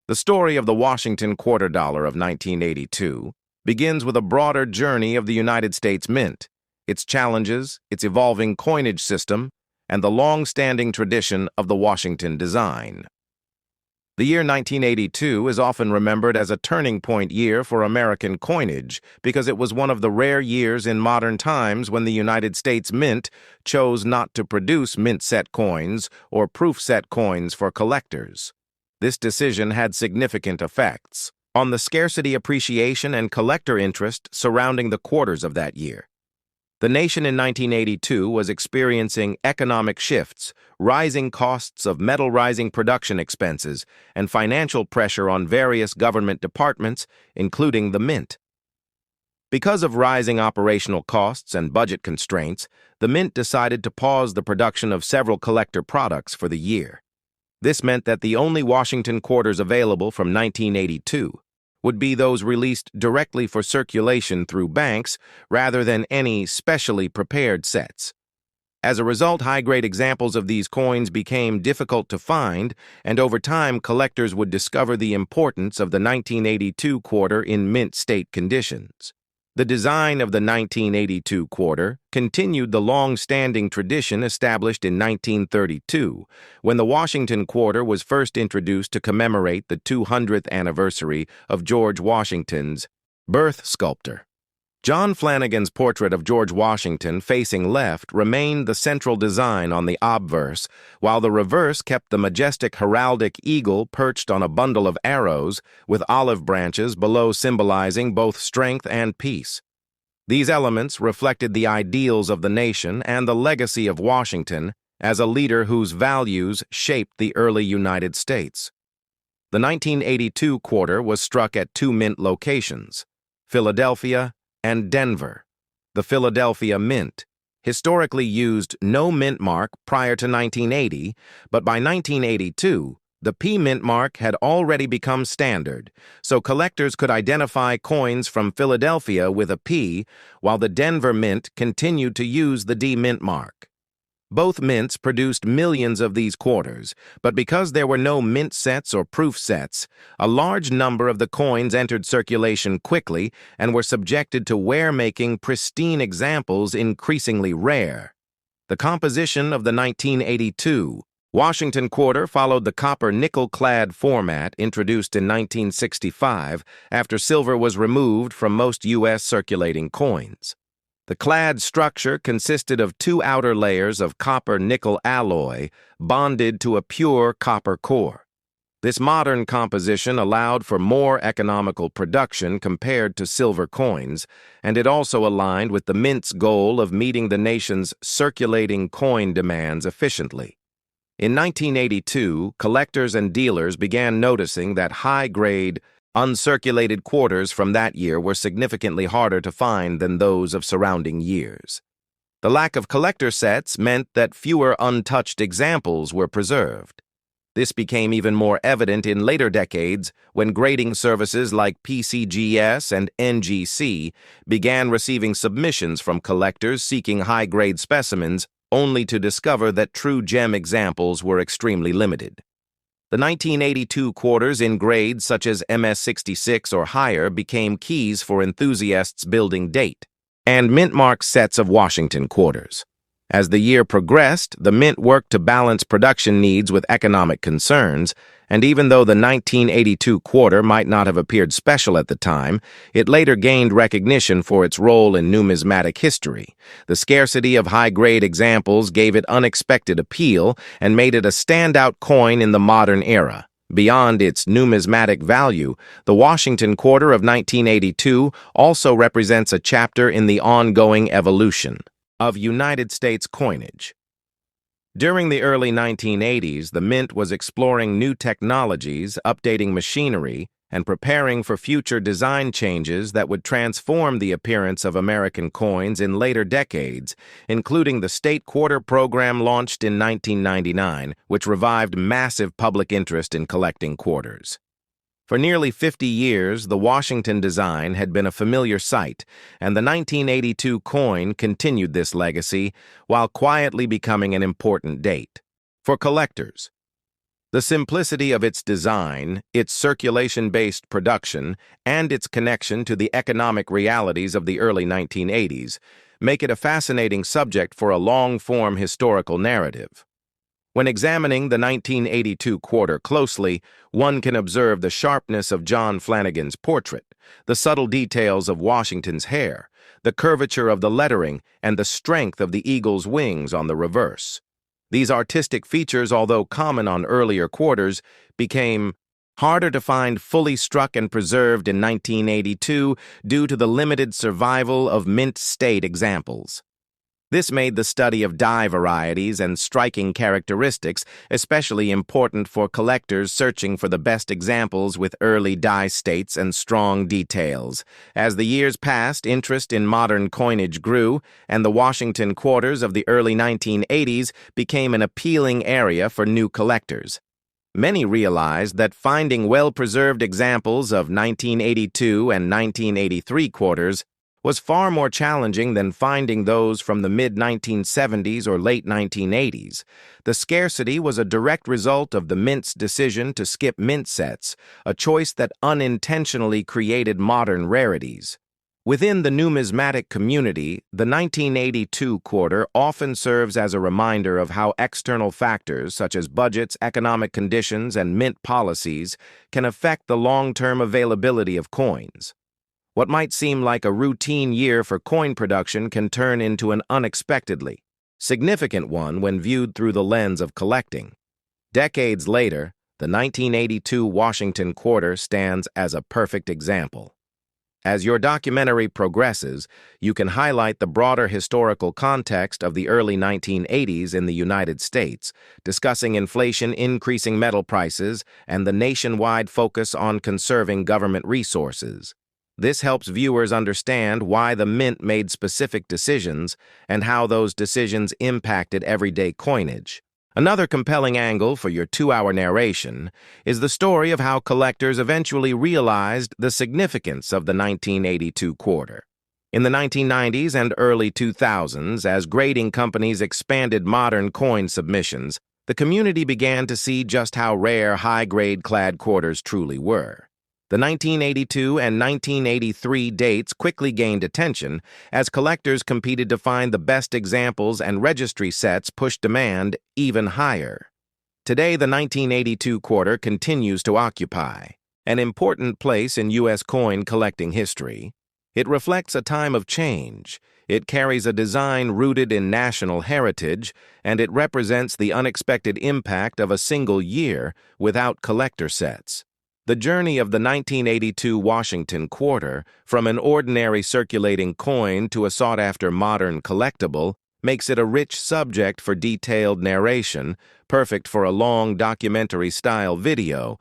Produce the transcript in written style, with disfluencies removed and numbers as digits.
The story of the Washington quarter dollar of 1982 begins with a broader journey of the United States Mint, its challenges, its evolving coinage system, and the long-standing tradition of the Washington design. The year 1982 is often remembered as a turning point year for American coinage because it was one of the rare years in modern times when the United States Mint chose not to produce mint-set coins or proof-set coins for collectors. This decision had significant effects on the scarcity appreciation and collector interest surrounding the quarters of that year. The nation in 1982 was experiencing economic shifts, rising costs of metal, rising production expenses, and financial pressure on various government departments, including the Mint. Because of rising operational costs and budget constraints, the Mint decided to pause the production of several collector products for the year. This meant that the only Washington quarters available from 1982 would be those released directly for circulation through banks rather than any specially prepared sets. As a result, high-grade examples of these coins became difficult to find, and over time collectors would discover the importance of the 1982 quarter in mint state conditions. The design of the 1982 quarter continued the long-standing tradition established in 1932, when the Washington quarter was first introduced to commemorate the 200th anniversary of George Washington's birth sculpture. John Flanagan's portrait of George Washington facing left remained the central design on the obverse, while the reverse kept the majestic heraldic eagle perched on a bundle of arrows with olive branches below, symbolizing both strength and peace. These elements reflected the ideals of the nation and the legacy of Washington as a leader whose values shaped the early United States. The 1982 quarter was struck at two mint locations, Philadelphia and Denver. The Philadelphia Mint historically used no mint mark prior to 1980, but by 1982, the P mint mark had already become standard, so collectors could identify coins from Philadelphia with a P, while the Denver Mint continued to use the D mint mark. Both mints produced millions of these quarters, but because there were no mint sets or proof sets, a large number of the coins entered circulation quickly and were subjected to wear, making pristine examples increasingly rare. The composition of the 1982 Washington quarter followed the copper nickel-clad format introduced in 1965 after silver was removed from most U.S. circulating coins. The clad structure consisted of two outer layers of copper-nickel alloy bonded to a pure copper core. This modern composition allowed for more economical production compared to silver coins, and it also aligned with the Mint's goal of meeting the nation's circulating coin demands efficiently. In 1982, collectors and dealers began noticing that high-grade, uncirculated quarters from that year were significantly harder to find than those of surrounding years. The lack of collector sets meant that fewer untouched examples were preserved. This became even more evident in later decades when grading services like PCGS and NGC began receiving submissions from collectors seeking high-grade specimens, only to discover that true gem examples were extremely limited. The 1982 quarters in grades such as MS66 or higher became keys for enthusiasts building date and mint-mark sets of Washington quarters. As the year progressed, the Mint worked to balance production needs with economic concerns, and even though the 1982 quarter might not have appeared special at the time, it later gained recognition for its role in numismatic history. The scarcity of high-grade examples gave it unexpected appeal and made it a standout coin in the modern era. Beyond its numismatic value, the Washington quarter of 1982 also represents a chapter in the ongoing evolution of United States coinage. During the early 1980s, the Mint was exploring new technologies, updating machinery, and preparing for future design changes that would transform the appearance of American coins in later decades, including the State Quarter program launched in 1999, which revived massive public interest in collecting quarters. For nearly 50 years, the Washington design had been a familiar sight, and the 1982 coin continued this legacy while quietly becoming an important date. For collectors, The simplicity of its design, its circulation-based production, and its connection to the economic realities of the early 1980s make it a fascinating subject for a long-form historical narrative. When examining the 1982 quarter closely, one can observe the sharpness of John Flanagan's portrait, the subtle details of Washington's hair, the curvature of the lettering, and the strength of the eagle's wings on the reverse. These artistic features, although common on earlier quarters, became harder to find fully struck and preserved in 1982 due to the limited survival of mint state examples. This made the study of die varieties and striking characteristics especially important for collectors searching for the best examples with early die states and strong details. As the years passed, interest in modern coinage grew, and the Washington quarters of the early 1980s became an appealing area for new collectors. Many realized that finding well-preserved examples of 1982 and 1983 quarters was far more challenging than finding those from the mid-1970s or late 1980s. The scarcity was a direct result of the Mint's decision to skip mint sets, a choice that unintentionally created modern rarities. Within the numismatic community, the 1982 quarter often serves as a reminder of how external factors such as budgets, economic conditions, and mint policies can affect the long-term availability of coins. What might seem like a routine year for coin production can turn into an unexpectedly significant one when viewed through the lens of collecting. Decades later, the 1982 Washington quarter stands as a perfect example. As your documentary progresses, you can highlight the broader historical context of the early 1980s in the United States, discussing inflation, increasing metal prices, and the nationwide focus on conserving government resources. This helps viewers understand why the Mint made specific decisions and how those decisions impacted everyday coinage. Another compelling angle for your 2-hour narration is the story of how collectors eventually realized the significance of the 1982 quarter. In the 1990s and early 2000s, as grading companies expanded modern coin submissions, the community began to see just how rare high-grade clad quarters truly were. The 1982 and 1983 dates quickly gained attention as collectors competed to find the best examples, and registry sets pushed demand even higher. Today, the 1982 quarter continues to occupy an important place in U.S. coin collecting history. It reflects a time of change. It carries a design rooted in national heritage, and it represents the unexpected impact of a single year without collector sets. The journey of the 1982 Washington quarter, from an ordinary circulating coin to a sought-after modern collectible, makes it a rich subject for detailed narration, perfect for a long documentary-style video.